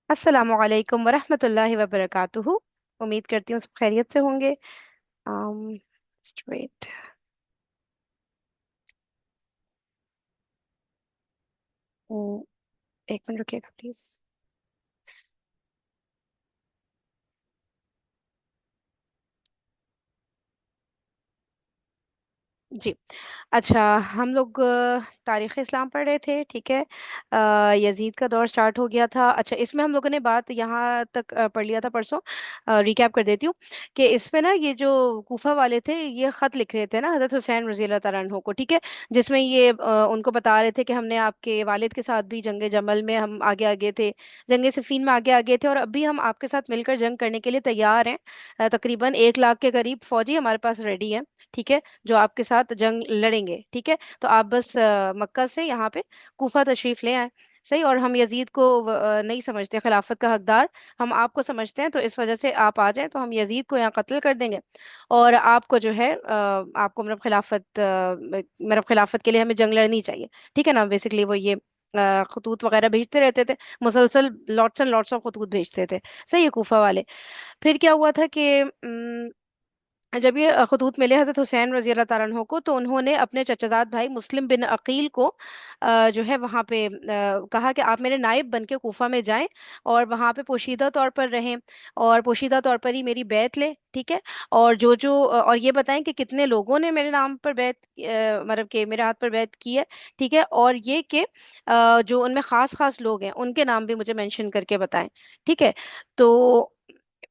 अस्सलामु अलैकुम वरहमतुल्लाहि वबरकातुहू। उम्मीद करती हूँ सब खैरियत से होंगे। स्ट्रेट। एक मिनट रुकिएगा प्लीज। जी। अच्छा, हम लोग तारीख़ इस्लाम पढ़ रहे थे, ठीक है। यजीद का दौर स्टार्ट हो गया था। अच्छा, इसमें हम लोगों ने बात यहाँ तक पढ़ लिया था परसों। रिकैप कर देती हूँ कि इसमें ना ये जो कूफा वाले थे ये ख़त लिख रहे थे ना हज़रत हुसैन रज़ी अल्लाह तआला अन्हु को, ठीक है। जिसमें ये उनको बता रहे थे कि हमने आपके वालिद के साथ भी जंग जमल में हम आगे आगे थे, जंग सिफ़ीन में आगे आगे थे, और अभी हम आपके साथ मिलकर जंग करने के लिए तैयार हैं। तकरीबन 1 लाख के करीब फौजी हमारे पास रेडी हैं, ठीक है, जो आपके साथ जंग लड़ेंगे, ठीक है। तो आप बस मक्का से यहाँ पे कूफा तशरीफ ले आए। सही। और हम यजीद को नहीं समझते खिलाफत का हकदार, हम आपको समझते हैं, तो इस वजह से आप आ जाएं तो हम यजीद को यहाँ कत्ल कर देंगे। और आपको जो है आपको मतलब खिलाफत के लिए हमें जंग लड़नी चाहिए, ठीक है ना। बेसिकली वो ये खतूत वगैरह भेजते रहते थे, मुसलसल लॉट्स एंड लॉट्स ऑफ खतूत भेजते थे। सही है, कूफा वाले। फिर क्या हुआ था कि जब ये खतूत मिले हज़रत हुसैन रज़ी अल्लाह तआला अन्हु को, तो उन्होंने अपने चचाजाद भाई मुस्लिम बिन अकील को जो है वहाँ पे कहा कि आप मेरे नायब बन के कूफा में जाएं और वहाँ पे पोशीदा तौर पर रहें, और पोशीदा तौर पर ही मेरी बैत लें, ठीक है। और और ये बताएं कि कितने लोगों ने मेरे नाम पर बैत मतलब कि मेरे हाथ पर बैत की है, ठीक है। और ये कि जो उनमें खास खास लोग हैं उनके नाम भी मुझे मेंशन करके बताएं, ठीक है। तो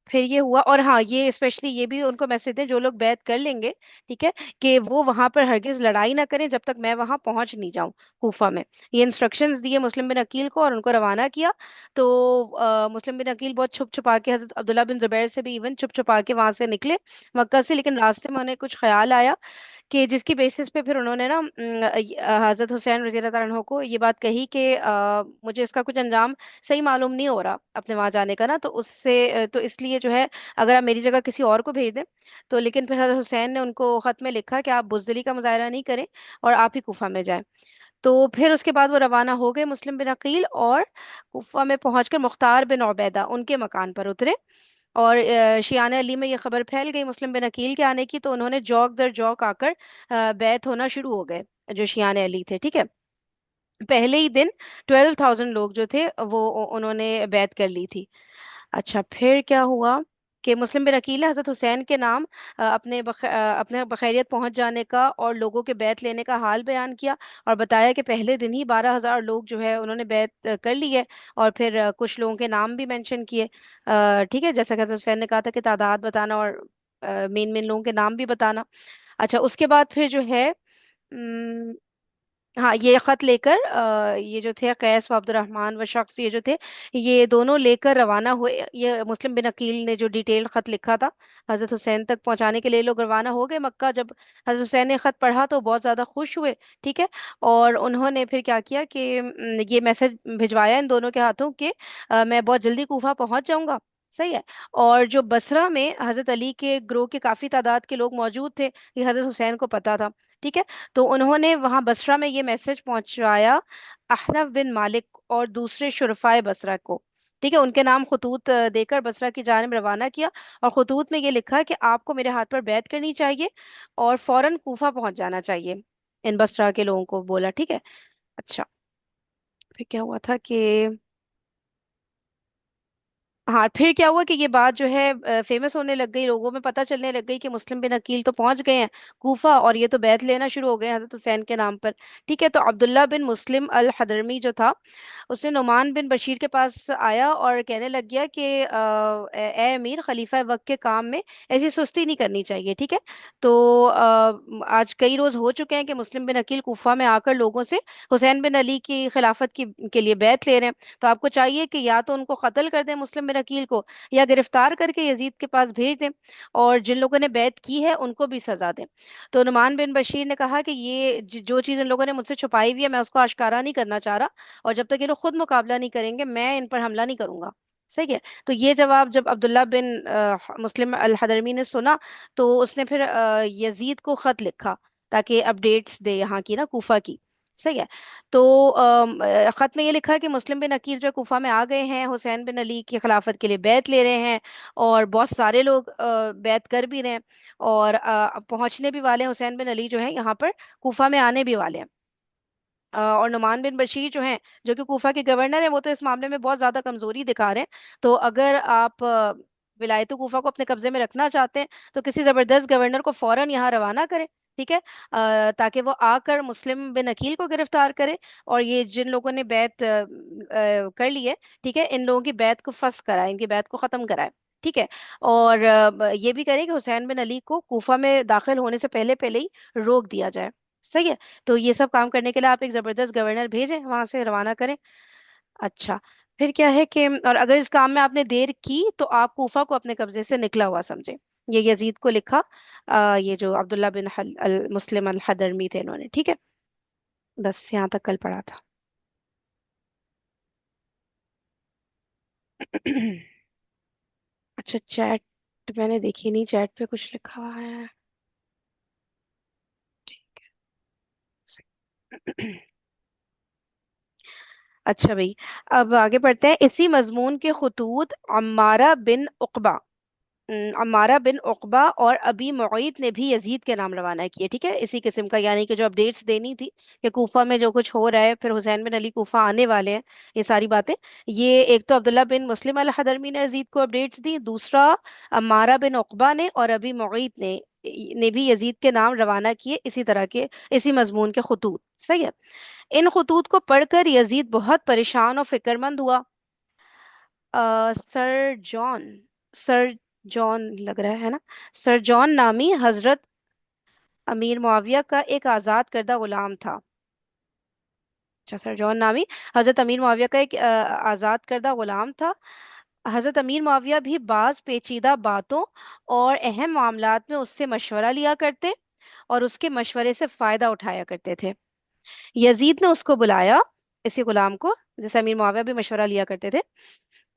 फिर ये हुआ। और हाँ, ये स्पेशली ये भी उनको मैसेज दें जो लोग बैत कर लेंगे, ठीक है, कि वो वहां पर हरगिज लड़ाई ना करें जब तक मैं वहां पहुंच नहीं जाऊं कूफा में। ये इंस्ट्रक्शंस दिए मुस्लिम बिन अकील को और उनको रवाना किया। तो मुस्लिम बिन अकील बहुत छुप छुपा के हजरत अब्दुल्ला बिन जुबैर से भी इवन छुप छुपा के वहां से निकले मक्का से। लेकिन रास्ते में उन्हें कुछ ख्याल आया कि जिसकी बेसिस पे फिर उन्होंने ना हजरत हुसैन रजी अल्लाह तआला अन्हु को ये बात कही कि मुझे इसका कुछ अंजाम सही मालूम नहीं हो रहा अपने वहां जाने का ना, तो उससे तो इसलिए जो है अगर आप मेरी जगह किसी और को भेज दें तो। लेकिन फिर हजरत हुसैन ने उनको खत में लिखा कि आप बुज़दिली का मुजाहरा नहीं करें और आप ही कूफा में जाएं। तो फिर उसके बाद वो रवाना हो गए मुस्लिम बिन अकील, और कूफा में पहुंचकर मुख्तार बिन उबैदा उनके मकान पर उतरे। और शियाने अली में ये खबर फैल गई मुस्लिम बिन अकील के आने की, तो उन्होंने जौक दर जौक आकर बैत होना शुरू हो गए, जो शियाने अली थे, ठीक है। पहले ही दिन 12,000 लोग जो थे वो उन्होंने बैत कर ली थी। अच्छा, फिर क्या हुआ कि मुस्लिम बिन अकील ने हजरत हुसैन के नाम अपने बखैरियत पहुंच जाने का और लोगों के बैत लेने का हाल बयान किया, और बताया कि पहले दिन ही 12,000 लोग जो है उन्होंने बैत कर ली है। और फिर कुछ लोगों के नाम भी मेंशन किए, ठीक है, जैसा कि हजरत हुसैन ने कहा था कि तादाद बताना और मेन मेन लोगों के नाम भी बताना। अच्छा, उसके बाद फिर जो है हाँ, ये खत लेकर ये जो थे कैस व अब्दुर्रहमान व शख्स ये जो थे ये दोनों लेकर रवाना हुए। ये मुस्लिम बिन अकील ने जो डिटेल खत लिखा था हजरत हुसैन तक पहुंचाने के लिए लोग रवाना हो गए मक्का। जब हजरत हुसैन ने खत पढ़ा तो बहुत ज्यादा खुश हुए, ठीक है। और उन्होंने फिर क्या किया कि ये मैसेज भिजवाया इन दोनों के हाथों कि मैं बहुत जल्दी कूफा पहुंच जाऊंगा। सही है। और जो बसरा में हजरत अली के ग्रोह के काफी तादाद के लोग मौजूद थे, ये हजरत हुसैन को पता था, ठीक है। तो उन्होंने वहां बसरा में ये मैसेज पहुंचाया अहनफ बिन मालिक और दूसरे शुरफाए बसरा को, ठीक है। उनके नाम खतूत देकर बसरा की जानिब रवाना किया, और खतूत में ये लिखा कि आपको मेरे हाथ पर बैत करनी चाहिए और फौरन कूफा पहुंच जाना चाहिए। इन बसरा के लोगों को बोला, ठीक है। अच्छा, फिर क्या हुआ था कि हाँ, फिर क्या हुआ कि ये बात जो है फेमस होने लग गई, लोगों में पता चलने लग गई कि मुस्लिम बिन अकील तो पहुंच गए हैं कूफा, और ये तो बैत लेना शुरू हो गए हैं हजरत हुसैन के नाम पर, ठीक है। तो अब्दुल्ला बिन मुस्लिम अल हदरमी जो था उसने नुमान बिन बशीर के पास आया और कहने लग गया कि ए अमीर, खलीफा वक्त के काम में ऐसी सुस्ती नहीं करनी चाहिए, ठीक है। तो आज कई रोज हो चुके हैं कि मुस्लिम बिन अकील कूफा में आकर लोगों से हुसैन बिन अली की खिलाफत की के लिए बैत ले रहे हैं। तो आपको चाहिए कि या तो उनको कत्ल कर दें मुस्लिम बिन अकील को, या गिरफ्तार करके यजीद के पास भेज दें, और जिन लोगों ने बैत की है उनको भी सजा दें। तो नुमान बिन बशीर ने कहा कि ये जो चीज़ इन लोगों ने मुझसे छुपाई हुई है मैं उसको आश्कारा नहीं करना चाह रहा, और जब तक ये लोग खुद मुकाबला नहीं करेंगे मैं इन पर हमला नहीं करूंगा। सही है। तो ये जवाब जब अब्दुल्ला बिन मुस्लिम अल हदरमी ने सुना, तो उसने फिर यजीद को खत लिखा ताकि अपडेट्स दे यहाँ की ना, कूफा की। सही है। तो खत में ये लिखा है कि मुस्लिम बिन अकील जो कूफा में आ गए हैं, हुसैन बिन अली की खिलाफत के लिए बैत ले रहे हैं, और बहुत सारे लोग बैत कर भी रहे हैं, और पहुंचने भी वाले हैं। हुसैन बिन अली जो है यहाँ पर कूफा में आने भी वाले हैं। और नुमान बिन बशीर जो हैं, जो कि कूफा के गवर्नर हैं, वो तो इस मामले में बहुत ज्यादा कमजोरी दिखा रहे हैं। तो अगर आप विलायत कूफा को अपने कब्जे में रखना चाहते हैं, तो किसी जबरदस्त गवर्नर को फौरन यहाँ रवाना करें। ठीक है। ताकि वो आकर मुस्लिम बिन अकील को गिरफ्तार करे, और ये जिन लोगों ने बैत कर ली है, ठीक है, इन लोगों की बैत को फस्ख कराए, इनकी बैत को खत्म कराए। ठीक है। और ये भी करें कि हुसैन बिन अली को कूफा में दाखिल होने से पहले पहले ही रोक दिया जाए। सही है। तो ये सब काम करने के लिए आप एक जबरदस्त गवर्नर भेजें, वहां से रवाना करें। अच्छा। फिर क्या है कि, और अगर इस काम में आपने देर की तो आप कूफा को अपने कब्जे से निकला हुआ समझे। ये यजीद को लिखा, ये जो अब्दुल्ला बिन अल मुस्लिम अल हदरमी थे इन्होंने। ठीक है। बस यहाँ तक कल पढ़ा था। अच्छा, चैट मैंने देखी नहीं, चैट पे कुछ लिखा हुआ है। अच्छा भाई, अब आगे बढ़ते हैं। इसी मजमून के खतूत अम्मारा बिन उकबा, अम्मारा बिन उकबा और अबी मुईत ने भी यजीद के नाम रवाना किए। ठीक है, इसी किस्म का, यानी कि जो अपडेट्स देनी थी कि कूफा में जो कुछ हो रहा है, फिर हुसैन बिन अली कूफा आने वाले हैं, ये सारी बातें। ये एक तो अब्दुल्ला बिन मुस्लिम अल हदरमी ने यजीद को अपडेट्स दी, दूसरा अम्मारा बिन उकबा ने और अबी मुईत ने भी यजीद के नाम रवाना किए, इसी तरह के, इसी मजमून के खतूत। सही है। इन खतूत को पढ़कर यजीद बहुत परेशान और फिक्रमंद हुआ। सर जॉन, सर जॉन लग रहा है ना, सर जॉन नामी हजरत अमीर मुआविया का एक आजाद करदा गुलाम था। अच्छा, सर जॉन नामी हजरत अमीर मुआविया का एक आजाद करदा गुलाम था। हजरत अमीर मुआविया भी बाज पेचीदा बातों और अहम मामलात में उससे मशवरा लिया करते, और उसके मशवरे से फायदा उठाया करते थे। यजीद ने उसको बुलाया, इसी गुलाम को, जैसे अमीर मुआविया भी मशवरा लिया करते थे,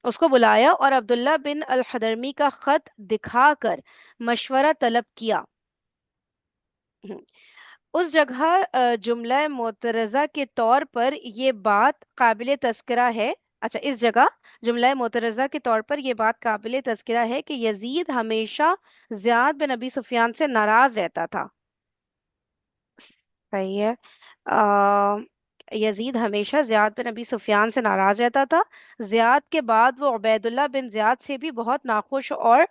उसको बुलाया और अब्दुल्ला बिन अल हदरमी का खत दिखाकर मशवरा तलब किया। हम्म, उस जगह जुमला मोतरजा के तौर पर ये बात काबिल तस्करा है। अच्छा, इस जगह जुमला मोतरजा के तौर पर यह बात काबिल तस्करा है कि यजीद हमेशा जियाद बिन अबी सुफियान से नाराज रहता था। सही है। आ, यजीद हमेशा जियाद बिन अबी सुफियान से नाराज रहता था। जियाद के बाद वो उबैदुल्लाह बिन जियाद से भी बहुत नाखुश और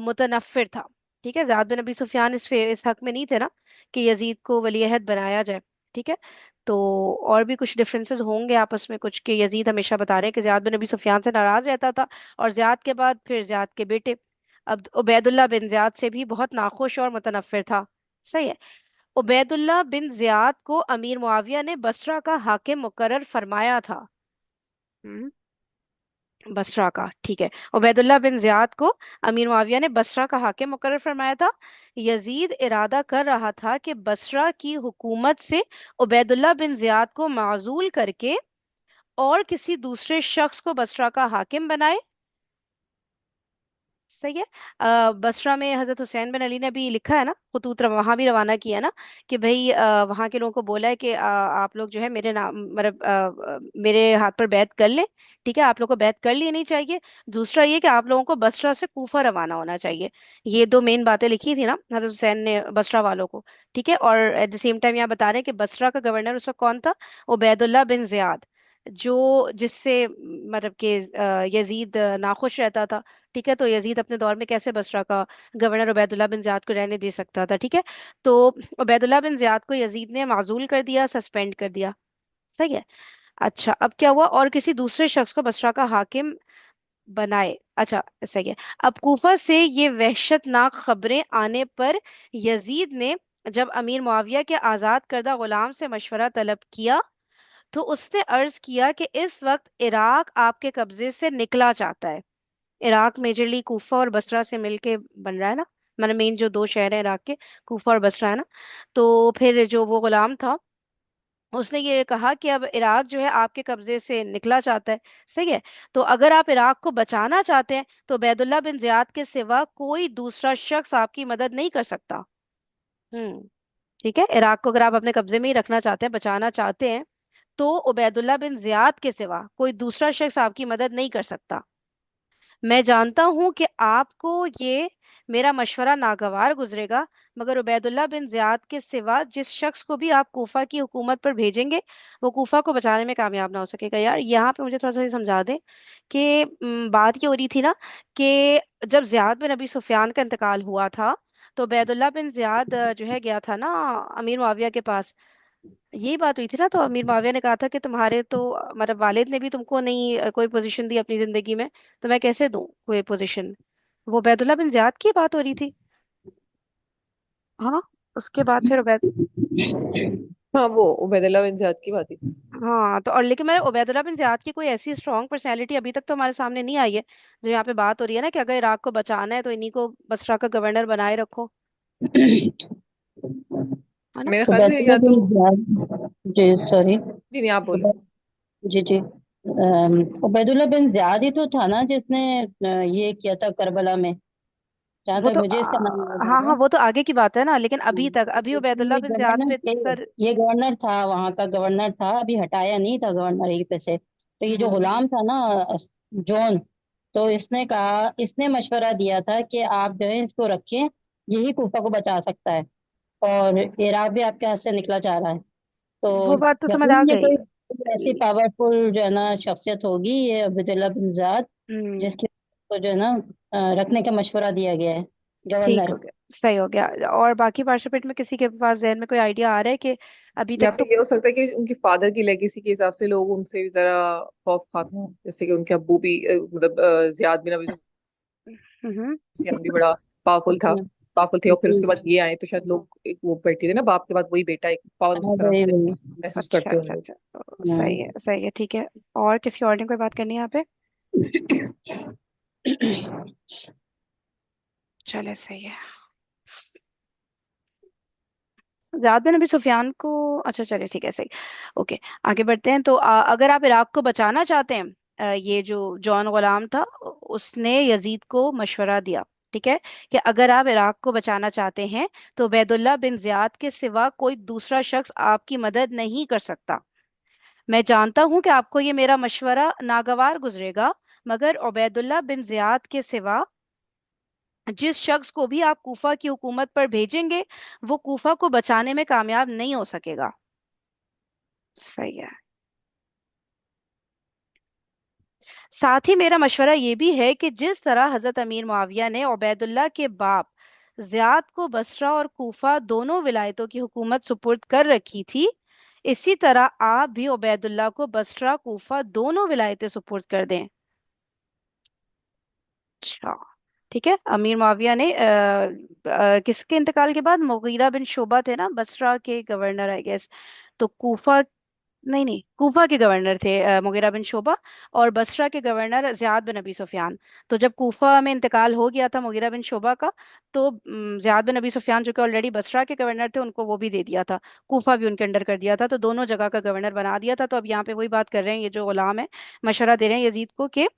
मुतनफ्फिर था। ठीक है, जियाद बिन अबी सुफियान इस हक में नहीं थे ना कि यजीद को वलीअहद बनाया जाए। ठीक है। तो और भी कुछ डिफरेंसेस होंगे आपस में कुछ, कि यजीद हमेशा बता रहे हैं कि जियाद बिन अबी सुफियान से नाराज रहता था, और जियाद के बाद फिर जियाद के बेटे अब उबैदुल्लाह बिन जियाद से भी बहुत नाखुश और मुतनफ्फिर था। सही है। उबैदुल्लाह बिन जियाद को अमीर मुआविया ने बसरा का हाकिम मुकर्रर फरमाया था। हम्म, बसरा का, ठीक है। उबैदुल्लाह बिन जियाद को अमीर मुआविया ने बसरा का हाकिम मुकर्रर फरमाया था। यजीद इरादा कर रहा था कि बसरा की हुकूमत से उबैदुल्लाह बिन जियाद को माजूल करके और किसी दूसरे शख्स को बसरा का हाकिम बनाए। सही है। बसरा में हजरत हुसैन बिन अली ने भी लिखा है ना, खतूत वहां भी रवाना किया है ना, कि भाई वहां के लोगों को बोला है कि आप लोग जो है मेरे नाम, मतलब मेरे हाथ पर बैत कर लें। ठीक है, आप लोग को बैत कर लेनी चाहिए। दूसरा ये कि आप लोगों को बसरा से कूफा रवाना होना चाहिए। ये दो मेन बातें लिखी थी ना हजरत हुसैन ने बसरा वालों को। ठीक है। और एट द सेम टाइम यहाँ बता रहे हैं कि बसरा का गवर्नर उस वक्त कौन था? उबैदुल्लाह बिन जियाद, जो जिससे मतलब कि यजीद नाखुश रहता था। ठीक है। तो यजीद अपने दौर में कैसे बसरा का गवर्नर उबैदुल्लाह बिन जियाद को रहने दे सकता था? ठीक है। तो उबैदुल्लाह बिन जियाद को यजीद ने माजूल कर दिया, सस्पेंड कर दिया। सही है। अच्छा, अब क्या हुआ? और किसी दूसरे शख्स को बसरा का हाकिम बनाए। अच्छा, सही है। अब कूफा से ये वहशतनाक खबरें आने पर यजीद ने जब अमीर मुआविया के आजाद करदा गुलाम से मशवरा तलब किया, तो उसने अर्ज किया कि इस वक्त इराक आपके कब्जे से निकला चाहता है। इराक मेजरली कूफा और बसरा से मिलके बन रहा है ना, मतलब मेन जो दो शहर हैं इराक के, कूफा और बसरा है ना। तो फिर जो वो गुलाम था, उसने ये कहा कि अब इराक जो है आपके कब्जे से निकला चाहता है। सही है। तो अगर आप इराक को बचाना चाहते हैं, तो बैदुल्ला बिन जियाद के सिवा कोई दूसरा शख्स आपकी मदद नहीं कर सकता। हम्म। ठीक है, इराक को अगर आप अपने कब्जे में ही रखना चाहते हैं, बचाना चाहते हैं, तो उबैदुल्ला बिन जियाद के सिवा कोई दूसरा शख्स आपकी मदद नहीं कर सकता। मैं जानता हूं कि आपको ये मेरा मशवरा नागवार गुजरेगा, मगर उबैदुल्ला बिन जियाद के सिवा जिस शख्स को भी आप कूफा की हुकूमत पर भेजेंगे, वो कूफा को बचाने में कामयाब ना हो सकेगा। यार यहाँ पे मुझे थोड़ा सा ये समझा दें कि बात ये हो रही थी ना कि जब जियाद बिन अबी सुफियान का इंतकाल हुआ था, तो उबैदुल्ला बिन जियाद जो है गया था ना अमीर मुआविया के पास। यही बात हुई थी ना, तो अमीर माविया ने कहा था कि तुम्हारे तो मतलब वालिद ने भी तुमको नहीं कोई पोजीशन दी अपनी जिंदगी में, तो मैं कैसे दूं कोई पोजीशन। वो उबैदुल्ला बिन जियाद की बात हो रही थी। हाँ, उसके बाद फिर उबैद हाँ, वो उबैदुल्ला बिन ज़ियाद की बात ही थी। हाँ तो, और लेकिन मैं उबैदुल्ला बिन जियाद की कोई ऐसी स्ट्रॉन्ग पर्सनैलिटी अभी तक तो हमारे सामने नहीं आई है, जो यहाँ पे बात हो रही है ना कि अगर इराक को बचाना है तो इन्हीं को बसरा का गवर्नर बनाए रखो। है ना। मेरे ख्याल से उबैदुल्ला या तो। बिन जियाद, जी सॉरी। नहीं नहीं, आप बोलो। जी जी। उबैदुल्ला बिन जियाद ही तो था ना जिसने ये किया था करबला में, जहां वो तक तो मुझे इसका नाम याद आ हाँ रहा हाँ, है। वो तो आगे की बात है ना, लेकिन अभी तक अभी क्योंकि उबैदुल्ला बिन जियाद पे पर। ये गवर्नर था, वहां का गवर्नर था, अभी हटाया नहीं था गवर्नर यहीं पे से। तो ये जो हम्म। गुलाम था ना, जॉन, तो इसने कहा, इसने मशवरा दिया था कि आप जो है इसको रखें, यही कूफा को बचा सकता है, और इराक भी आपके हाथ से निकला जा रहा है। तो वो बात तो समझ आ यकीनन ये गई। कोई ऐसी पावरफुल जो है ना शख्सियत होगी, ये अब्दुल्ला बिन जाद, हम्म। जिसके को जो है ना रखने का मशवरा दिया गया है, ठीक गवर्नर। हो गया, सही हो गया। और बाकी पार्टिसिपेंट में किसी के पास जहन में कोई आइडिया आ रहा है कि अभी या तक तो। फिर ये हो सकता है कि उनकी फादर की लेगेसी के हिसाब से लोग उनसे भी जरा खौफ खाते हैं, जैसे कि उनके अब्बू भी मतलब जियाद बिन अबी हम्म। सुफियान भी बड़ा पावरफुल था, पावरफुल थे, और फिर उसके जी। बाद ये आए तो शायद लोग एक वो बैठे थे ना, बाप के बाद वही बेटा, एक पावर हाँ उस तरह वही से वही। महसूस अच्छा करते हैं अच्छा लोग। अच्छा, हाँ। सही है सही है, ठीक है। और किसी और ने कोई बात करनी है यहाँ पे? चले, सही है। ज्यादा नबी सुफियान को, अच्छा चलिए ठीक है, सही। ओके, आगे बढ़ते हैं। तो अगर आप इराक को बचाना चाहते हैं, ये जो जॉन गुलाम था, उसने यजीद को मशवरा दिया, ठीक है, कि अगर आप इराक को बचाना चाहते हैं तो उबैदुल्ला बिन जियाद के सिवा कोई दूसरा शख्स आपकी मदद नहीं कर सकता। मैं जानता हूं कि आपको ये मेरा मशवरा नागवार गुजरेगा, मगर उबैदुल्ला बिन जियाद के सिवा जिस शख्स को भी आप कूफा की हुकूमत पर भेजेंगे, वो कूफा को बचाने में कामयाब नहीं हो सकेगा। सही है। साथ ही मेरा मशवरा ये भी है कि जिस तरह हजरत अमीर मुआविया ने उबैदुल्ला के बाप ज़ियाद को बसरा और कूफा दोनों विलायतों की हुकूमत सुपुर्द कर रखी थी, इसी तरह आप भी उबैदुल्ला को बसरा कूफा दोनों विलायतें सुपुर्द कर दें। अच्छा, ठीक है। अमीर मुआविया ने किसके इंतकाल के बाद, मुगीरा बिन शोबा थे ना बसरा के गवर्नर, आई गेस। तो कूफा, नहीं नहीं, कूफा के गवर्नर थे मुगीरा बिन शोबा, और बसरा के गवर्नर ज़ियाद बिन अबी सुफियान। तो जब कूफा में इंतकाल हो गया था मुगीरा बिन शोबा का, तो ज़ियाद बिन अबी सुफियान जो कि ऑलरेडी बसरा के गवर्नर थे, उनको वो भी दे दिया था, कूफा भी उनके अंडर कर दिया था, तो दोनों जगह का गवर्नर बना दिया था। तो अब यहाँ पे वही बात कर रहे हैं, ये जो गुलाम है मशवरा दे रहे हैं यजीद को कि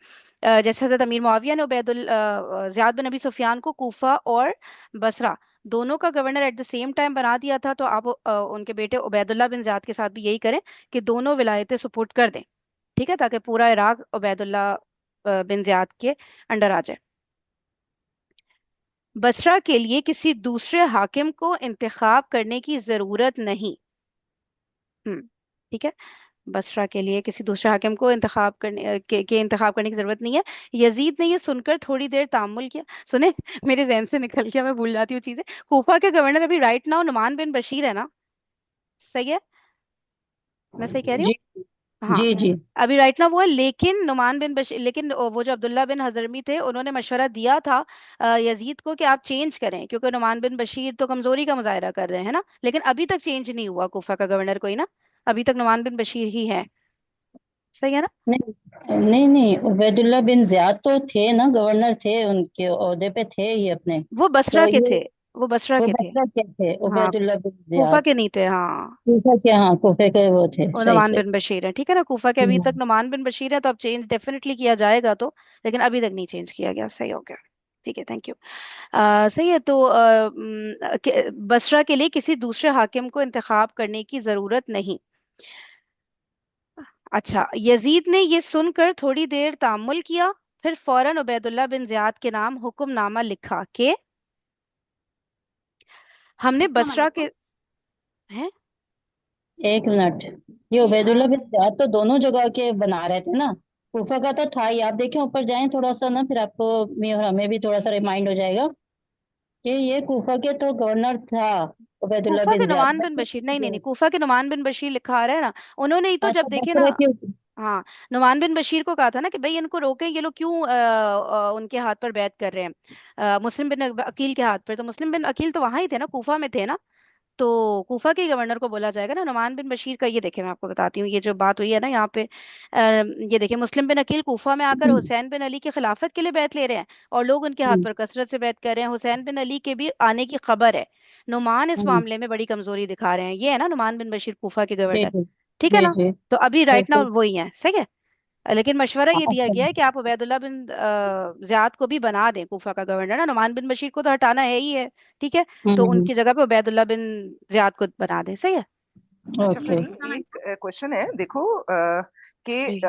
जैसे हजरत अमीर मुआविया ने ज़ियाद बिन अबी सुफियान को कूफा और बसरा दोनों का governor at the same time बना दिया था, तो आप उनके बेटे उबैदुल्ला बिन ज़ियाद के साथ भी यही करें कि दोनों विलायतें सुपुर्द कर दें, ठीक है, ताकि पूरा इराक उबैदुल्ला बिन ज़ियाद के अंडर आ जाए। बसरा के लिए किसी दूसरे हाकिम को इंतखाब करने की जरूरत नहीं। हम्म, ठीक है। बसरा के लिए किसी दूसरे हाकिम को इंतखाब करने के इंतखाब करने की जरूरत नहीं है। यजीद ने ये सुनकर थोड़ी देर तामुल किया, सुने मेरे जहन से निकल गया, मैं भूल जाती हूँ चीजें। कूफा के गवर्नर अभी राइट नाउ नुमान बिन बशीर है ना? सही है, मैं सही कह रही हूँ? जी हाँ, जी जी। अभी राइट ना वो है, लेकिन नुमान बिन बशीर, लेकिन वो जो अब्दुल्ला बिन हजरमी थे, उन्होंने मशवरा दिया था यजीद को कि आप चेंज करें, क्योंकि नुमान बिन बशीर तो कमजोरी का मुजाहरा कर रहे हैं ना, लेकिन अभी तक चेंज नहीं हुआ कूफा का गवर्नर कोई ना, अभी तक नुमान बिन बशीर ही है। सही है ना। नहीं नहीं नहीं, उबैदुल्ला बिन जियाद तो थे ना, गवर्नर थे, उनके ओहदे पे थे ये अपने। वो बसरा तो के ये थे, वो बसरा वो के थे। बसरा के थे हाँ, उबैदुल्ला बिन कूफा जियाद। के नहीं थे, हाँ। कूफा के, हाँ कूफे के वो थे, वो सही नुमान सही। बिन बशीर है, ठीक है ना, कूफा के अभी तक हम्म। नुमान बिन बशीर है, तो अब चेंज डेफिनेटली किया जाएगा तो, लेकिन अभी तक नहीं चेंज किया गया। सही हो गया। ठीक है, थैंक यू। सही है। तो बसरा के लिए किसी दूसरे हाकिम को इंतखाब करने की जरूरत नहीं। अच्छा, यजीद ने ये सुनकर थोड़ी देर तामुल किया, फिर फौरन उबैदुल्लाह बिन जियाद के नाम हुक्मनामा लिखा कि हमने बसरा में बसरा लिखो। के हैं। एक मिनट। ये उबैदुल्ला बिन ज़ियाद तो दोनों जगह के बना रहे थे ना। कूफा का तो था ही, आप देखें ऊपर जाएं थोड़ा सा ना, फिर आपको मैं और हमें भी थोड़ा सा रिमाइंड हो जाएगा कि ये कूफा के तो गवर्नर था उबैदुल्ला कूफा के बिन ज़ियाद। नुमान बिन बशीर, नहीं नहीं नहीं, कूफा के नुमान बिन बशीर लिखा आ रहा है ना। उन्होंने ही तो जब अच्छा, देखे ना। बसरा क्यों? हाँ, नुमान बिन बशीर को कहा था ना कि भाई इनको रोकें, ये लोग क्यों उनके हाथ पर बैत कर रहे हैं, मुस्लिम बिन अकील के हाथ पर। तो मुस्लिम बिन अकील तो वहां ही थे ना, कूफा में थे ना। तो कूफा के गवर्नर को बोला जाएगा ना। नुमान बिन बशीर का ये देखिए, मैं आपको बताती हूँ, ये जो बात हुई है ना यहाँ पे, ये देखिए, मुस्लिम बिन अकील कूफा में आकर हुसैन बिन अली की खिलाफत के लिए बैत ले रहे हैं, और लोग उनके हाथ हम्म, पर कसरत से बैत कर रहे हैं। हुसैन बिन अली के भी आने की खबर है। नुमान इस हम्म, मामले में बड़ी कमजोरी दिखा रहे हैं। ये है ना नुमान बिन बशीर, कूफा के जी गवर्नर। जी ठीक है जी ना। जी, तो अभी राइट नाउ बिल्कुल। वही है, सही है। लेकिन मशवरा हाँ, ये दिया अच्छा। गया है कि आप उबैदुल्ला बिन ज़ियाद को भी बना दें कूफा का गवर्नर ना। नुमान बिन बशीर को तो हटाना है ही है, ठीक है। तो हम्म। उनकी जगह पे उबैदुल्ला बिन ज़ियाद को बना दें, सही है। अच्छा ओके। बसरा फरहीन, में एक क्वेश्चन है, देखो कि जी।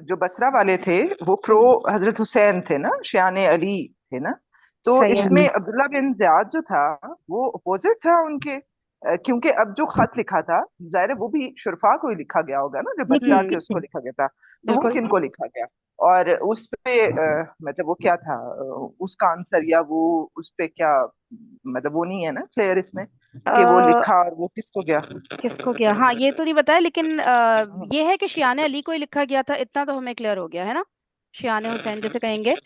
जो बसरा वाले थे वो प्रो हम्म, हजरत हुसैन थे ना, शियाने अली थे ना। तो सही है। इसमें अब्दुल्ला बिन ज़ियाद जो था वो अपोजिट था उनके। क्योंकि अब जो खत लिखा था, जाहिर है वो भी शुरफा को ही लिखा गया होगा ना, जो बसरा के उसको लिखा गया था। तो वो बिल्कुल। किन को लिखा गया, और उस पे मतलब वो क्या था, उसका आंसर या वो उस पे क्या, मतलब वो नहीं है ना क्लियर इसमें कि वो अ, लिखा और वो किसको गया। किसको गया, हाँ ये तो नहीं बताया, लेकिन ये है कि शियाने अली को ही लिखा गया था, इतना तो हमें क्लियर हो गया है ना। शियाने हुसैन जैसे कहेंगे,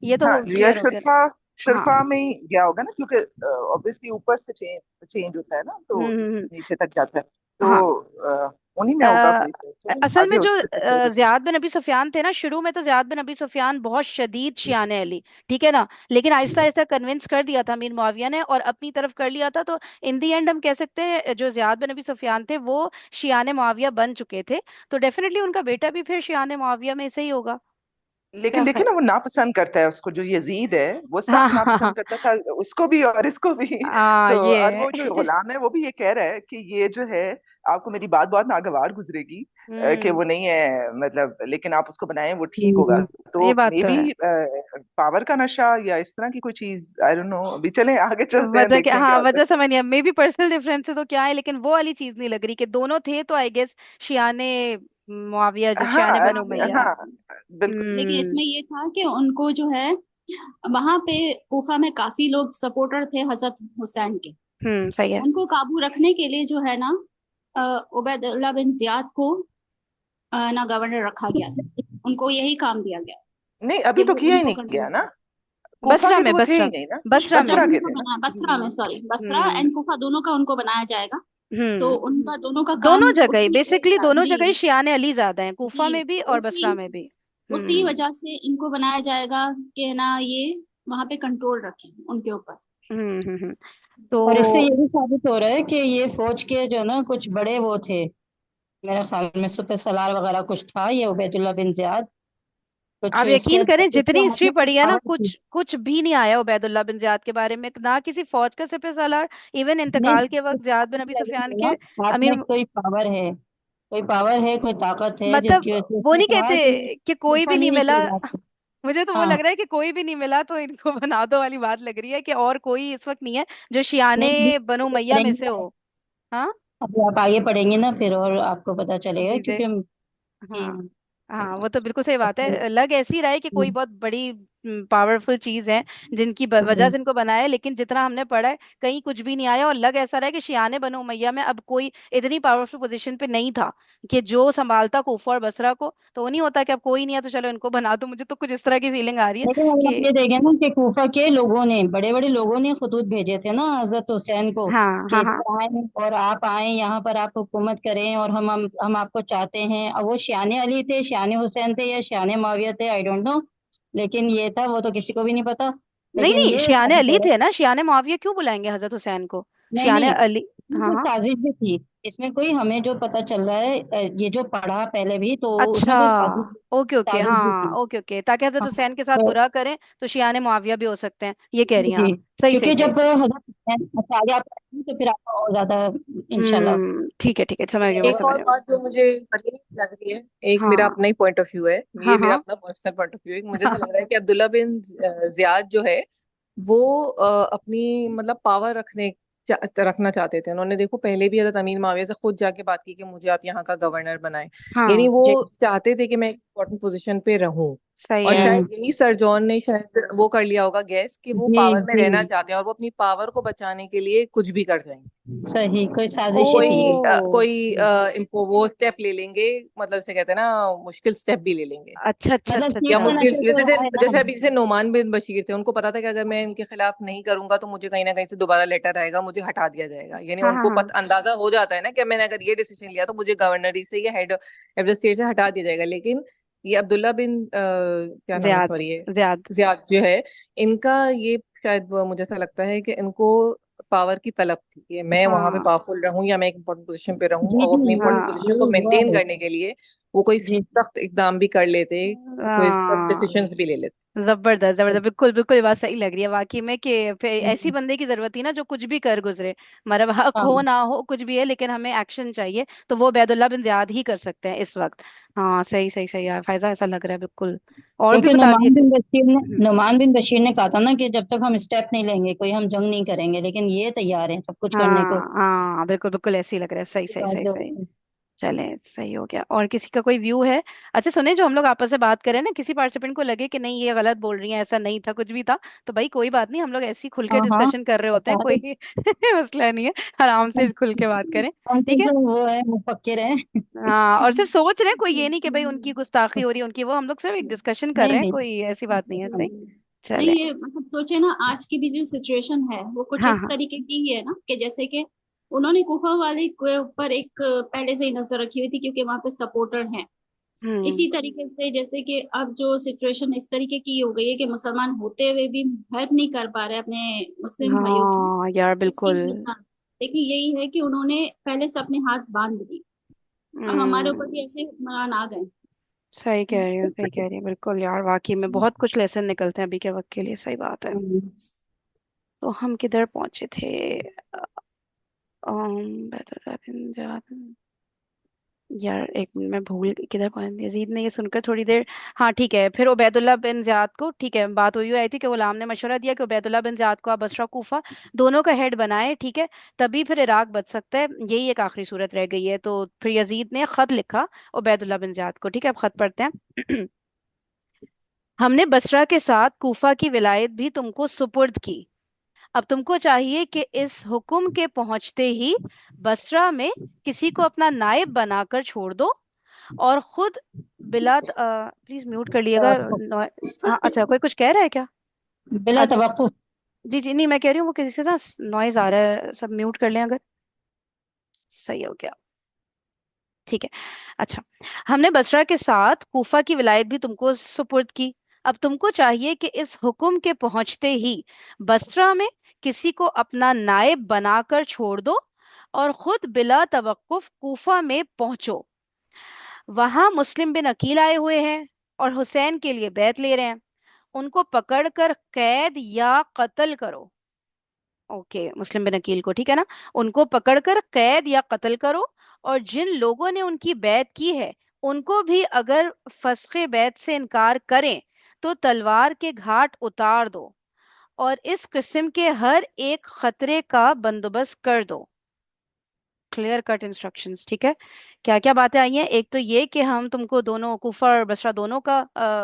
ये हाँ, तो रिया क्लियर हो गया। शुरफा, हाँ। शुरफा में ही गया होगा ना, क्योंकि ऑब्वियसली ऊपर से चेंज चेंज होता है ना, तो हम्म। नीचे तक जाता है। हाँ। तो उन्हीं में होगा अ, कोई, तो चलो असल में आगे जो उससे पूछते हैं। जियाद बिन अबी सुफियान थे ना, शुरू में तो जियाद बिन अबी सुफियान बहुत शदीद शियाने अली, ठीक है ना। लेकिन आहिस्ता आहिस्ता कन्विंस कर दिया था अमीर मुआविया ने, और अपनी तरफ कर लिया था। तो इन दी एंड हम कह सकते हैं जो जियाद बिन अबी सुफियान थे वो शियाने मुआविया बन चुके थे। तो डेफिनेटली उनका बेटा भी फिर शियाने मुआविया में से ही होगा। क्या लेकिन देखिए ख्याल। ना, वो नापसंद करता है उसको, जो यजीद है वो हाँ सख्त हाँ हाँ। नापसंद करता था, उसको भी और इसको भी। तो ये और वो जो है। गुलाम है वो भी ये कह रहा है कि ये जो है, आपको मेरी बात बहुत नागवार गुजरेगी, कि हम्म। वो नहीं है मतलब, लेकिन आप उसको बनाएं वो ठीक होगा। हम्म, तो ये बात मे तो है। बी पावर का नशा या इस तरह की कोई चीज, आई डोंट नो, अभी चलें आगे चलते हैं, वजह क्या, देखते हैं क्या हाँ होता वजह समझ नहीं, मे बी पर्सनल डिफरेंसेस तो क्या है, लेकिन वो वाली चीज नहीं लग रही कि दोनों थे तो आई गेस शियाने मुआविया, है। जो शियाने हाँ, बनु उमैया। हाँ, बिल्कुल। लेकिन हम्म। इसमें ये था कि उनको जो है वहां पे कूफा में काफी लोग सपोर्टर थे हजरत हुसैन के। सही है। उनको काबू रखने के लिए जो है ना उबैदुल्ला बिन जियाद को ना गवर्नर रखा गया था। उनको यही काम दिया गया नहीं, कि अभी तो वो किया ही इनको नहीं कंट्रोल गया ना, करें। कोफा बसरा के तो में, वो थे बसरा, ही नहीं ना, बसरा में। अच्छा, बसरा के उनको थे ना। बनाया बसरा में, हम्म सॉरी, बसरा हम्म एंड कुफा दोनों का उनको बनाया जाएगा। तो हम्म। उनका दोनों का काम दोनों जगह ही, उसी बेसिकली दोनों जी जगह ही शियाने अली ज्यादा हैं, कूफा जी में भी और उसी बसरा में भी। उसी हम्म वजह से इनको बनाया जाएगा कि ना ये वहां पे कंट्रोल रखें उनके ऊपर। और इससे तो ये भी साबित हो रहा है कि ये फौज के जो ना कुछ बड़े वो थे, मेरे ख्याल में सुपह सलार वगैरह कुछ था ये उबैदुल्ला बिन जियाद, कुछ आप इसके यकीन करें, इसके जितनी हाथ हिस्ट्री में कुछ पढ़ी है ना, पावर थी। कुछ कुछ भी नहीं आया उबैदुल्ला बिन जियाद के बारे में, ना किसी फौज का सिपह सालार, इवन नहीं, इंतकाल के वक्त जियाद बिन अबी लेवल सुफियान पे ना के हाथ अमीर। में कोई पावर है, कोई पावर है, कोई ताकत है, मतलब जिसकी वजह से वो उसने नहीं कहा कि कहते कि कोई तूफा भी नहीं नहीं मिला। निकलेगा। मुझे तो वो हाँ। लग रहा है कि कोई भी नहीं मिला तो इनको बना दो वाली बात लग रही है, कि और कोई इस वक्त नहीं है जो नहीं, शियाने अभी बनु आगे मैया में पढ़ेंगे से ना, हो। हाँ। अभी आप आगे पढ़ेंगे ना फिर और आपको पता चलेगा, जी जी। क्योंकि हम। हाँ हम्म, हाँ, वो तो बिल्कुल सही बात अच्छा, है। लग ऐसी रहा है कि कोई हम्म, बहुत बड़ी पावरफुल चीज है जिनकी वजह हम्म। से इनको बनाया है, लेकिन जितना हमने पढ़ा है कहीं कुछ भी नहीं आया। और लग ऐसा रहा है कि शियाने बनु उमैया में अब कोई इतनी पावरफुल पोजीशन पे नहीं था कि जो संभालता कुफा और बसरा को। तो वो नहीं होता कि अब कोई नहीं है तो चलो इनको बना दो। मुझे तो कुछ इस तरह की फीलिंग आ रही है लेकिन अगर आप कि ये देखें ना कि कूफा के लोगों ने, बड़े बड़े लोगों ने खतूत भेजे थे ना हजरत हुसैन को हाँ कि हाँ हाँ। इधर आए और आप आए यहाँ पर, आप हुकूमत करें और हम आपको चाहते हैं। अब वो शियाने अली थे, शियाने हुसैन थे या शियाने माविया थे, आई डोंट नो, लेकिन ये था वो तो किसी को भी नहीं पता। नहीं लेकिन नहीं, ये शियाने साबित हो अली रहा थे ना, शियाने मुआविया क्यों बुलाएंगे हजरत हुसैन को। है, नहीं शियाने नहीं, अली। हाँ वो हाँ। साजिश भी थी। इसमें कोई हमें जो पता चल रहा है, ये जो पढ़ा पहले भी, तो अच्छा। उसमें कोई साजिश ओके ओके, साजिश भी हाँ थी। ओके ओके, ताकि हजरत हाँ, हुसैन के साथ तो बुरा करें तो शियाने मुआविया भी हो सकते हैं, ये कह जी रही हैं आप। जी, सही सही क्योंकि सही। जब हजरत हुसैन अच्छा आप पढ़ेंगे तो फिर आपको और ज्यादा इंशाल्लाह ठीक है, समझ गई, मैं क्लियर एक समझ और गई। बात जो मुझे बड़ी लग रही है, एक मेरा हाँ अपना ही पॉइंट ऑफ व्यू है, हाँ ये मेरा हाँ। अपना पर्सनल पॉइंट ऑफ व्यू है, मुझे ऐसा लग रहा है कि अब्दुल्ला बिन जियाद जो है वो अपनी मतलब पावर रखना चाहते थे उन्होंने। देखो पहले भी हजरत अमीर माविया से खुद जाके बात की कि मुझे आप यहाँ का गवर्नर बनाएं, यानी हाँ वो जी। चाहते थे कि मैं एक इम्पोर्टेंट पोजीशन पे रहूं। सही और है। शायद यही सर जॉन ने शायद वो कर लिया होगा गैस कि वो जी पावर में जी, रहना चाहते हैं और वो अपनी पावर को बचाने के लिए कुछ भी कर जाएंगे। सही, कोई ओ। साजिश ही थी ये। वो स्टेप ले लेंगे, मतलब से कहते हैं ना मुश्किल स्टेप भी ले लेंगे। अच्छा अच्छा मतलब अच्छा किस या अच्छा। तरह मुश्किल से तो जैसे है ना। जैसे अभी जैसे नोमान बिन बशीर थे, उनको पता था कि अगर मैं इनके खिलाफ नहीं करूंगा तो मुझे कहीं ना कहीं से दोबारा लेटर आएगा, मुझे हटा दिया जाएगा, यानी हाँ हाँ उनको हाँ। अंदाजा हो जाता है ना कि मैंने अगर ये डिसीजन लिया तो मुझे गवर्नरी से या हेड ऑफ द स्टेट से हटा दिया जाएगा। लेकिन ये अब्दुल्ला बिन क्या नाम है, ज्याद सॉरी, ये ज्याद। जियाद जो है, इनका ये शायद मुझे ऐसा लगता है कि इनको पावर की तलब थी कि मैं वहां पे हाँ पावरफुल रहूं या मैं एक इंपॉर्टेंट पोजीशन पे रहूं, जी और वो जी, अपनी इंपॉर्टेंट हाँ पोजीशन को यही हुआ मेंटेन है। करने के लिए वो कोई जी सख्त इकदाम भी कर लेते, कोई सख्त हाँ। डिसीजंस भी ले लेते। जबरदस्त जबरदस्त, बिल्कुल बिल्कुल बात सही लग रही है वाकई में कि फिर ऐसी बंदे की जरूरत थी ना जो कुछ भी कर गुजरे, मतलब हक हो हाँ, ना हो कुछ भी है लेकिन हमें एक्शन चाहिए, तो वो उबैदुल्ला बिन जियाद ही कर सकते हैं इस वक्त। हाँ सही सही सही यार फैजा, ऐसा लग रहा है बिल्कुल। और भी क्योंकि बता दिए थे। नुमान बिन बशीर ने कहा था ना कि जब तक हम स्टेप नहीं लेंगे कोई हम जंग नहीं करेंगे, लेकिन ये तैयार हैं सब कुछ करने को। हाँ हाँ बिल्कुल बिल्कुल ऐसे ही लग रहा है, सही ये सही बात सही जो सही। है। चले सही हो गया, और किसी का कोई व्यू है? अच्छा सुने, जो हम लोग आपस में बात करें ना, किसी पार्टिसिपेंट को लगे कि नहीं ये गलत बोल रही है, ऐसा नहीं था कुछ भी था, तो भाई कोई बात नहीं, हम लोग ऐसे ही खुल के हाँ हाँ, डिस्कशन कर रहे होते बता हैं, दो। कोई मसला नहीं है, आराम से खुल के बात करें। हम तो ठीक है। जो वो है मुफक्किर है। हाँ, और सिर्फ सोच रहे हैं, कोई ये नहीं कि भाई उनकी गुस्ताखी हो रही है उनकी, वो हम लोग सिर्फ एक डिस्कशन कर नहीं रहे हैं, नहीं। कोई ऐसी बात नहीं है, सही। नहीं, चले। ये मतलब सोचे ना, आज की भी जो सिचुएशन है वो कुछ हाँ इस हाँ। तरीके की ही है ना, कि जैसे कि उन्होंने कुफा वाले के ऊपर एक पहले से ही नजर रखी हुई थी क्योंकि वहां पे सपोर्टर हैं। हम्म। इसी तरीके से जैसे कि अब जो सिचुएशन इस तरीके की हो गई है कि मुसलमान होते हुए भी हेल्प नहीं कर पा रहे अपने मुस्लिम भाइयों की, हाँ यार इसकी बिल्कुल। वजह देखिए यही है कि उन्होंने पहले से अपने हाथ बांध दिए। अब हमारे ऊपर हम्म। भी ऐसे हुक्मरान आ गए। सही कह रही है, सही कह रही है, बिल्कुल यार वाकई में बहुत कुछ लेसन निकलते हैं अभी के वक्त के लिए, सही बात है। हम्म, तो हम किधर पहुंचे थे? बेहतर यार एक मिनट, मैं भूल गई किधर पहुंचे। यजीद ने ये सुनकर थोड़ी देर, हाँ ठीक है, फिर उबैदुल्ला बिन जाद को, ठीक है, बात हुई आई थी कि गुलाम ने मशवरा दिया कि उबैदुल्ला बिन जाद को आप बसरा कूफा दोनों का हेड बनाए, ठीक है, तभी फिर इराक बच सकता है, यही एक आखिरी सूरत रह गई है। तो फिर यजीद ने खत लिखा उबैदुल्ला बिन जाद को, ठीक है, अब खत पढ़ते हैं। हमने बसरा के साथ कूफा की विलायत भी तुमको सुपुर्द की। अब तुमको चाहिए कि इस हुक्म के पहुंचते ही बसरा में किसी को अपना नायब बनाकर छोड़ दो, और खुद बिला प्लीज म्यूट कर लिएगा तो हाँ अच्छा, कोई कुछ कह रहा है क्या? बिला अच्छा। तवक्कुफ। जी जी, नहीं मैं कह रही हूँ वो किसी से ना नॉइज आ रहा है, सब म्यूट कर लें अगर। सही हो गया। ठीक है। अच्छा। हमने बसरा के साथ कूफा की विलायत भी तुमको सुपुर्द की। अब तुमको चाहिए कि इस हुक्म के पहुंचते ही बसरा में किसी को अपना नायब बनाकर छोड़ दो, और खुद बिला तवक्कुफ कूफा में पहुंचो। वहां मुस्लिम बिन अकील आए हुए हैं और हुसैन के लिए बैत ले रहे हैं, उनको पकड़कर कैद या कत्ल करो। ओके, मुस्लिम बिन अकील को, ठीक है ना, उनको पकड़कर कैद या कत्ल करो, और जिन लोगों ने उनकी बैत की है उनको भी अगर फस्खे बैत से इनकार करें तो तलवार के घाट उतार दो, और इस किस्म के हर एक खतरे का बंदोबस्त कर दो। क्लियर कट इंस्ट्रक्शंस, ठीक है। क्या क्या बातें आई हैं? एक तो ये कि हम तुमको दोनों कूफा और बसरा दोनों का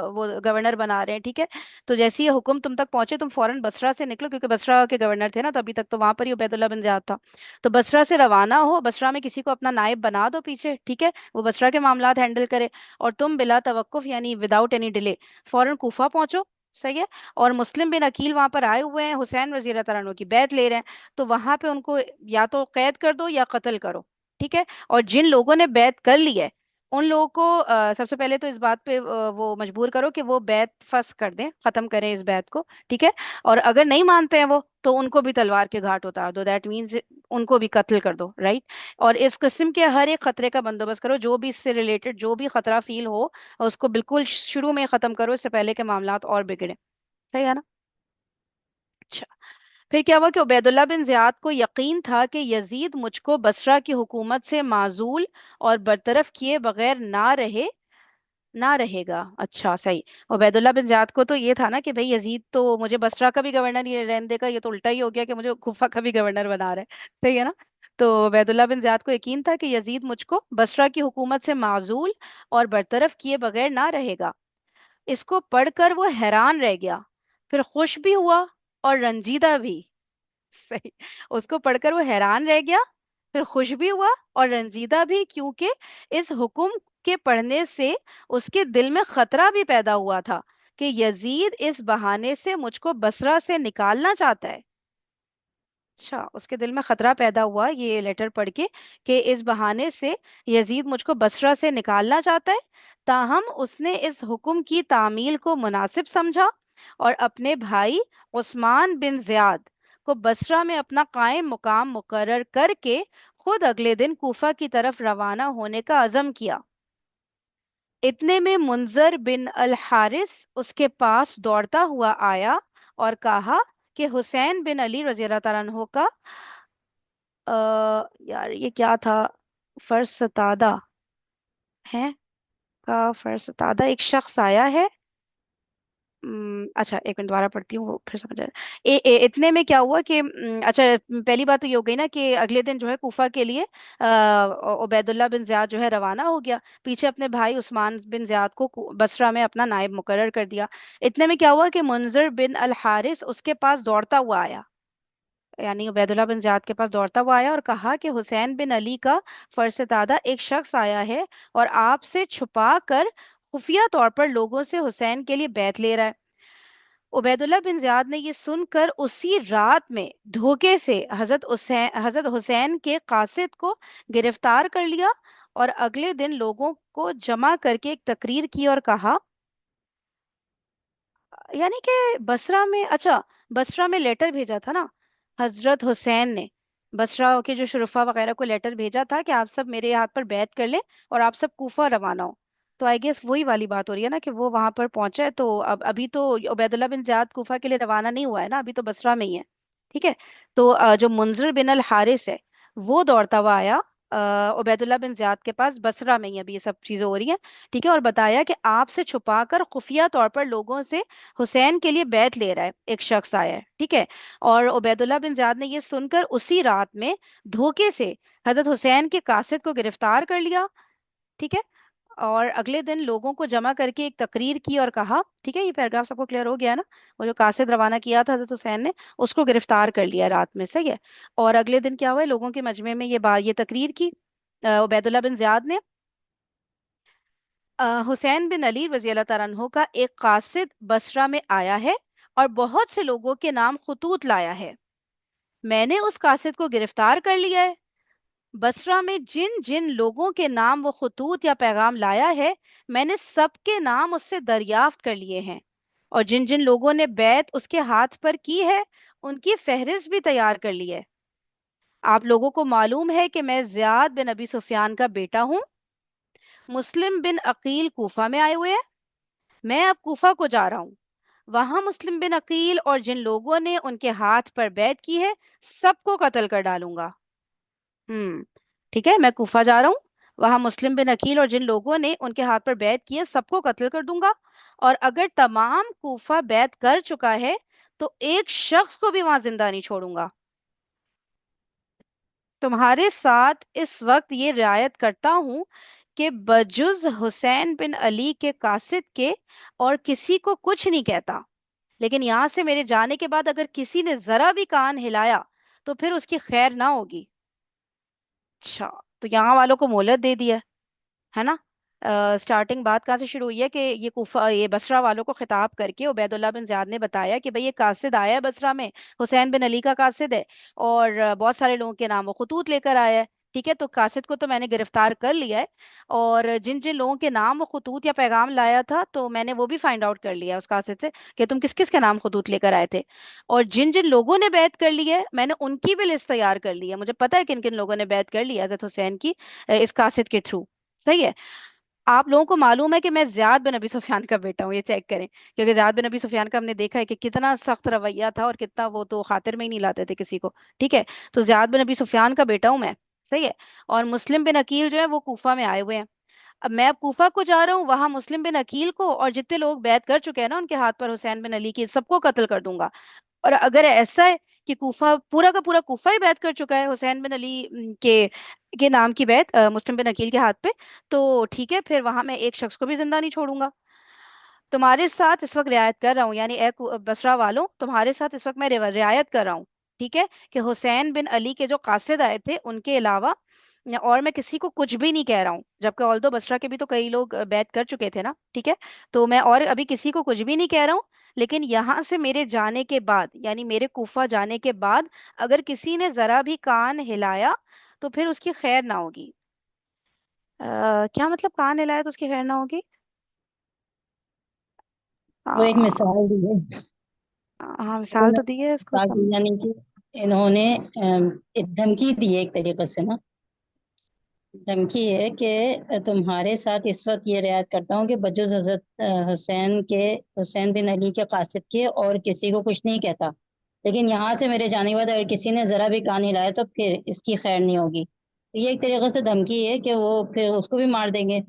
वो गवर्नर बना रहे हैं, ठीक है। तो जैसे ये हुक्म तुम तक पहुंचे तुम फौरन बसरा से निकलो, क्योंकि बसरा के गवर्नर थे ना, तो अभी तक तो वहां पर ही उबैदुल्ला बिन ज़ियाद था। तो बसरा से रवाना हो, बसरा में किसी को अपना नायब बना दो पीछे, ठीक है, वो बसरा के मामलात हैंडल करे, और तुम बिला तवक्कुफ यानी विदाउट एनी डिले फौरन कूफा पहुंचो। सही है। और मुस्लिम बिन अकील वहां पर आए हुए हैं, हुसैन वजीर तआला की बैत ले रहे हैं, तो वहां पे उनको या तो कैद कर दो या कत्ल करो, ठीक है। और जिन लोगों ने बैत कर ली है उन लोगों को सबसे पहले तो इस बात पे वो मजबूर करो कि वो बैत फस कर दें, खत्म करें इस बैत को, ठीक है। और अगर नहीं मानते हैं वो, तो उनको भी तलवार के घाट उतार दो, दैट मीन्स उनको भी कत्ल कर दो, राइट। और इस किस्म के हर एक खतरे का बंदोबस्त करो, जो भी इससे रिलेटेड जो भी खतरा फील हो, और उसको बिल्कुल शुरू में ही खत्म करो, इससे पहले के मामलात और बिगड़े। सही है ना। अच्छा, फिर क्या हुआ कि उबैदुल्ला बिन जियाद को यकीन था कि यजीद मुझको बसरा की हुकूमत से माजूल और बरतरफ किए बगैर ना रहेगा। अच्छा, सही। उबैदुल्ला बिन जियाद को तो ये था ना कि भाई यजीद तो मुझे बसरा का भी गवर्नर नहीं रहने देगा, ये तो उल्टा ही हो गया कि मुझे कुफा का भी गवर्नर बना रहा है। सही है ना। तो उबैदुल्ला बिन जियाद को यकीन था कि यजीद मुझको बसरा की हुकूमत से माजूल और बरतरफ किए बगैर ना रहेगा। इसको पढ़कर वो हैरान रह गया, फिर खुश भी हुआ और रंजीदा भी। सही। उसको पढ़कर वो हैरान रह गया, फिर खुश भी हुआ और रंजीदा भी, क्योंकि इस हुक्म के पढ़ने से उसके दिल में खतरा भी पैदा हुआ था कि यजीद इस बहाने से मुझको बसरा से निकालना चाहता है। अच्छा, उसके दिल में खतरा पैदा हुआ ये लेटर पढ़ के कि इस बहाने से यजीद मुझको बसरा से निकालना चाहता है। ताहम उसने इस हुक्म की तामील को मुनासिब समझा और अपने भाई उस्मान बिन जियाद को बसरा में अपना कायम मुकाम मुकर्रर करके खुद अगले दिन कूफा की तरफ रवाना होने का अज़म किया। इतने में मुंजर बिन अल हारिस उसके पास दौड़ता हुआ आया और कहा कि हुसैन बिन अली रजी अल्लाह तआला अन्हो का अ, यार ये क्या था, फरसतादा है, का फरसतादा एक शख्स आया है। अच्छा, एक मिनट दोबारा पढ़ती हूँ, वो फिर समझ आया। इतने में क्या हुआ कि अच्छा, पहली बात तो ये हो गई ना कि अगले दिन जो है कूफा के लिए उबैदुल्ला बिन जियाद जो है रवाना हो गया, पीछे अपने भाई उस्मान बिन जियाद को बसरा में अपना नायब मुकर्रर कर दिया। इतने में क्या हुआ कि मुंजर बिन अल हारिस उसके पास दौड़ता हुआ आया, यानी उबैदुल्ला बिन जियाद के पास दौड़ता हुआ आया और कहा कि हुसैन बिन अली का फरसतादा एक शख्स आया है और आपसे छुपा कर खुफिया तौर पर लोगों से हुसैन के लिए बैत ले रहा है। उबैदुल्ला बिन जियाद ने ये सुनकर उसी रात में धोखे से हजरत हुसैन के कासिद को गिरफ्तार कर लिया और अगले दिन लोगों को जमा करके एक तकरीर की और कहा, यानी कि बसरा में, अच्छा, बसरा में लेटर भेजा था ना हजरत हुसैन ने, बसरा के जो शुरफा वगैरह को लेटर भेजा था कि आप सब मेरे हाथ पर बैत कर लें और आप सब कूफा रवाना हो। तो आई गेस वही वाली बात हो रही है ना कि वो वहां पर पहुंचा है, तो अब अभी तो उबैदुल्ला बिन ज़ियाद कूफा के लिए रवाना नहीं हुआ है ना, अभी तो बसरा में ही है। ठीक है। तो जो मुंजर बिन अल हारिस है, वो दौड़ता हुआ आया उबैदुल्ला बिन ज़ियाद के पास, बसरा में ही अभी ये सब चीजें हो रही हैं। ठीक है। और बताया कि आपसे छुपाकर खुफिया तौर पर लोगों से हुसैन के लिए बैत ले रहा है एक शख्स आया है। ठीक है। और उबैदुल्ला बिन ज़ियाद ने ये सुनकर उसी रात में धोखे से हजरत हुसैन के कासिद को गिरफ्तार कर लिया। ठीक है। और अगले दिन लोगों को जमा करके एक तकरीर की और कहा, ठीक है, ये पैराग्राफ सबको क्लियर हो गया ना। वो जो कासिद रवाना किया था हजरत हुसैन ने, उसको गिरफ्तार कर लिया रात में। सही है। और अगले दिन क्या हुआ, लोगों के मजमे में ये तकरीर की उबैदुल्ला बिन ज़ियाद ने, हुसैन बिन अली रजी अल्लाह तआला अन्हो का एक कासिद बसरा में आया है और बहुत से लोगों के नाम खतूत लाया है। मैंने उस कासिद को गिरफ्तार कर लिया है। बसरा में जिन जिन लोगों के नाम वो खतूत या पैगाम लाया है, मैंने सबके नाम उससे दरियाफ्त कर लिए हैं, और जिन जिन लोगों ने बैत उसके हाथ पर की है, उनकी फहरिस्त भी तैयार कर ली है। आप लोगों को मालूम है कि मैं जियाद बिन अबी सुफियान का बेटा हूँ। मुस्लिम बिन अकील कूफा में आए हुए हैं। मैं अब कूफा को जा रहा हूँ। वहां मुस्लिम बिन अकील और जिन लोगों ने उनके हाथ पर बैत की है, सबको कत्ल कर डालूंगा। हम्म। ठीक है, मैं कूफा जा रहा हूँ, वहां मुस्लिम बिन अकील और जिन लोगों ने उनके हाथ पर बैत की है, सबको कत्ल कर दूंगा। और अगर तमाम कूफा बैत कर चुका है, तो एक शख्स को भी वहां जिंदा नहीं छोड़ूंगा। तुम्हारे साथ इस वक्त ये रियायत करता हूँ कि बजुज हुसैन बिन अली के कासिद के और किसी को कुछ नहीं कहता, लेकिन यहां से मेरे जाने के बाद अगर किसी ने जरा भी कान हिलाया, तो फिर उसकी खैर ना होगी। अच्छा, तो यहाँ वालों को मोहलत दे दिया है ना। स्टार्टिंग बात कहाँ से शुरू हुई है कि ये बसरा वालों को खिताब करके उबैदुल्ला बिन ज़ियाद ने बताया कि भाई ये कासिद आया है बसरा में, हुसैन बिन अली का कासिद है, और बहुत सारे लोगों के नाम वो खतूत लेकर आया है। ठीक है, तो कासिद को तो मैंने गिरफ्तार कर लिया है, और जिन जिन लोगों के नाम वो खतूत या पैगाम लाया था तो मैंने वो भी फाइंड आउट कर लिया है उस कासिद से कि तुम किस किस के नाम खतूत लेकर आए थे। और जिन जिन लोगों ने बैत कर ली है मैंने उनकी भी लिस्ट तैयार कर ली है, मुझे पता है किन किन लोगों ने बैत कर ली है हजरत हुसैन की इस कासिद के थ्रू। सही है। आप लोगों को मालूम है कि मैं ज़ियाद बिन अबी सुफियान का बेटा हूँ, ये चेक करें, क्योंकि ज़ियाद बिन अबी सुफियान का हमने देखा है कि कितना सख्त रवैया था और कितना वो तो खातिर में ही नहीं लाते थे किसी को। ठीक है, तो ज़ियाद बिन अबी सुफियान का बेटा हूँ मैं। सही है। और मुस्लिम बिन अकील जो है वो कूफा में आए हुए हैं। अब मैं अब कूफा को जा रहा हूँ, वहां मुस्लिम बिन अकील को और जितने लोग बैत कर चुके हैं ना उनके हाथ पर हुसैन बिन अली की, सबको कत्ल कर दूंगा। और अगर ऐसा है कि कूफा पूरा का पूरा कूफा ही बैत कर चुका है हुसैन बिन अली के नाम की बैत मुस्लिम बिन अकील के हाथ पे, तो ठीक है, फिर वहां मैं एक शख्स को भी जिंदा नहीं छोड़ूंगा। तुम्हारे साथ इस वक्त रियायत कर रहा हूँ, यानी बसरा वालों, तुम्हारे साथ इस वक्त मैं रियायत कर रहा हूँ, ठीक है, कि हुसैन बिन अली के जो कासिद आए थे उनके अलावा और मैं किसी को कुछ भी नहीं कह रहा हूँ, जबकि ऑल्दो बसरा के भी तो कई लोग बैत कर चुके थे ना। ठीक है, तो मैं और अभी किसी को कुछ भी नहीं कह रहा हूँ। लेकिन यहाँ से मेरे जाने के बाद, यानी मेरे कूफा जाने के बाद, अगर किसी ने जरा भी कान हिलाया तो फिर उसकी खैर ना होगी। क्या मतलब कान हिलाया तो उसकी खैर ना होगी? वो एक आ, मिसाल दी है। हाँ, मिसाल उन्होंने तो दी है इसको मिसाल दी, यानी कि इन्होंने एक धमकी दी है एक तरीके से ना। धमकी है कि तुम्हारे साथ इस वक्त ये रियायत करता हूँ कि बजुज़ हजरत हुसैन के, हुसैन बिन अली के कासिद के, और किसी को कुछ नहीं कहता। लेकिन यहाँ से मेरे जाने के बाद अगर किसी ने जरा भी कान हिलाया तो फिर इसकी खैर नहीं होगी। तो ये एक तरीके से धमकी है कि वो फिर उसको भी मार देंगे।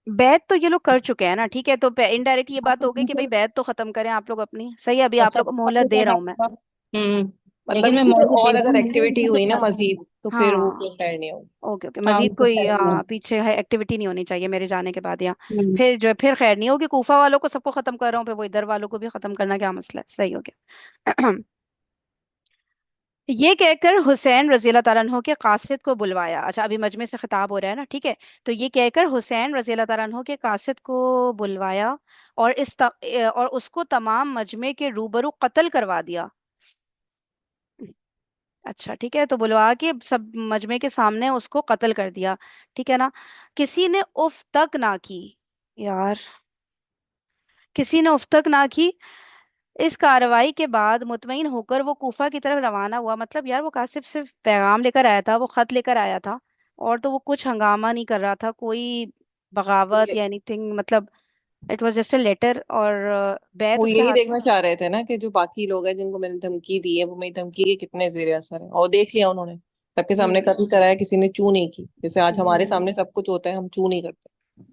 बैत तो ये लोग कर चुके हैं ना। ठीक है, तो इनडायरेक्ट ये हाँ, बात तो हो गई कि भाई उनको बैत तो खत्म करें आप लोग अपनी। सही है, अभी और आप लोग को सबको मोहलत भी दे रहा करना हूँ मैं। होगा। मतलब लेकिन मैं ये फिर मोहलत दे और रहा अगर हूँ, मेरे एक्टिविटी यहाँ से हुई ना खत्म नहीं। मजीद तो फिर वो हाँ, कोई खैर नहीं होगी। ओके ओके, हाँ, मजीद उनको कोई खैर नहीं होगी। पीछे है एक्टिविटी नहीं होनी चाहिए मेरे जाने के बाद, या हम्म। फिर जो है फिर खैर नहीं होगी। कूफा वालों को सबको खत्म कर रहा हूँ, फिर वो इधर वालों को भी खत्म करना क्या मसला है? सही हो गया। ये कहकर हुसैन रजी अल्लाह ताला अन्हो के कासिद को बुलवाया। अच्छा, अभी मजमे से खिताब हो रहा है ना। ठीक है, तो ये कहकर हुसैन रजी अल्लाह ताला अन्हो के कासिद को बुलवाया और और उसको तमाम मजमे के रूबरू कत्ल करवा दिया। अच्छा, ठीक है, तो बुलवा के सब मजमे के सामने उसको कत्ल कर दिया। ठीक है ना। किसी ने उफ तक ना की। यार, किसी ने उफ तक ना की। इस कार्रवाई के बाद मुतमईन होकर वो कूफा की तरफ रवाना हुआ। मतलब यार, वो कासिफ सिर्फ पैगाम लेकर आया था, वो खत लेकर आया था, और तो वो कुछ हंगामा नहीं कर रहा था, कोई बगावत ये या एनीथिंग, मतलब it was just a letter, और बैत वो उसके यही हाथ। देखना चाह रहे थे ना कि जो बाकी लोग हैं जिनको मैंने धमकी दी है वो मेरी धमकी के कितने जेर असर है, और देख लिया उन्होंने। सबके सामने हम्म कत्ल कराया, किसी ने चू नहीं की। जैसे आज हमारे हम्म सामने सब कुछ होता है, हम चू नहीं करते।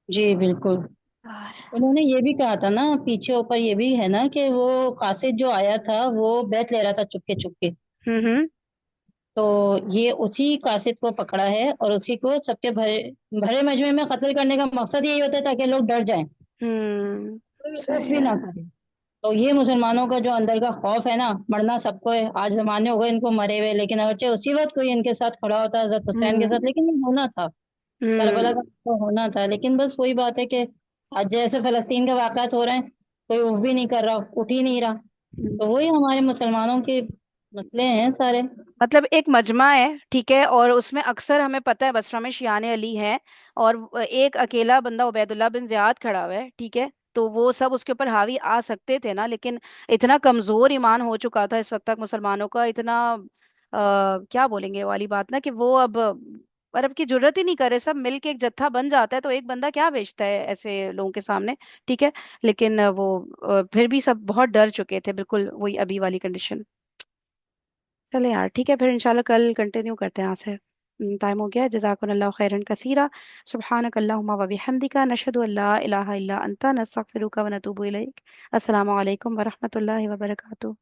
जी बिल्कुल। यार। उन्होंने ये भी कहा था ना, पीछे ऊपर ये भी है ना कि वो कासिद जो आया था वो बैत ले रहा था चुपके चुपके। हम्म। तो ये उसी कासिद को पकड़ा है और उसी को सबके भरे भरे मजमे में कत्ल करने का मकसद यही होता है ताकि लोग डर जाएं, कोई उफ सही भी है। ना करे। तो ये मुसलमानों का जो अंदर का खौफ है ना, मरना सबको है, आज जमाने हो गए इनको मरे हुए, लेकिन अगरचे उसी वक्त कोई इनके साथ खड़ा होता हजरत हुसैन के साथ, हम्म लेकिन ये होना था। करबला का हम्म तो होना था, लेकिन बस वही बात है कि आज जैसे फलस्तीन के वाक़ात हो रहे हैं, कोई उफ भी नहीं कर रहा, उठ ही नहीं रहा। हम्म। तो वही हमारे मुसलमानों के मसले हैं सारे। मतलब एक मजमा है, ठीक है, और उसमें अक्सर हमें पता है बसरा में शियाने अली हैं, और एक अकेला बंदा उबैदुल्ला बिन जियाद खड़ा हुआ है। ठीक है, तो वो सब उसके ऊपर हावी आ सकते थे ना, लेकिन इतना कमजोर ईमान हो चुका था इस वक्त तक मुसलमानों का, इतना क्या बोलेंगे वो वाली बात ना, कि वो अब अरब की जरूरत ही नहीं करे, सब मिल के एक जत्था बन जाता है, तो एक बंदा क्या बेचता है ऐसे लोगों के सामने। ठीक है, लेकिन वो फिर भी सब बहुत डर चुके थे, बिल्कुल वही अभी वाली कंडीशन। चले यार, ठीक है, फिर इंशाल्लाह कल कंटिन्यू करते हैं यहाँ से। टाइम हो गया। जज़ाकुमुल्लाह खैरन कसीरा। सुब्हानक अल्लाहुम्मा व बिहम्दिका नशहदु अल्ला इलाहा इल्ला अंता नस्तगफिरुका व नतूबु इलैक। अस्सलामु अलैकुम व रहमतुल्लाहि व बरकातुहू।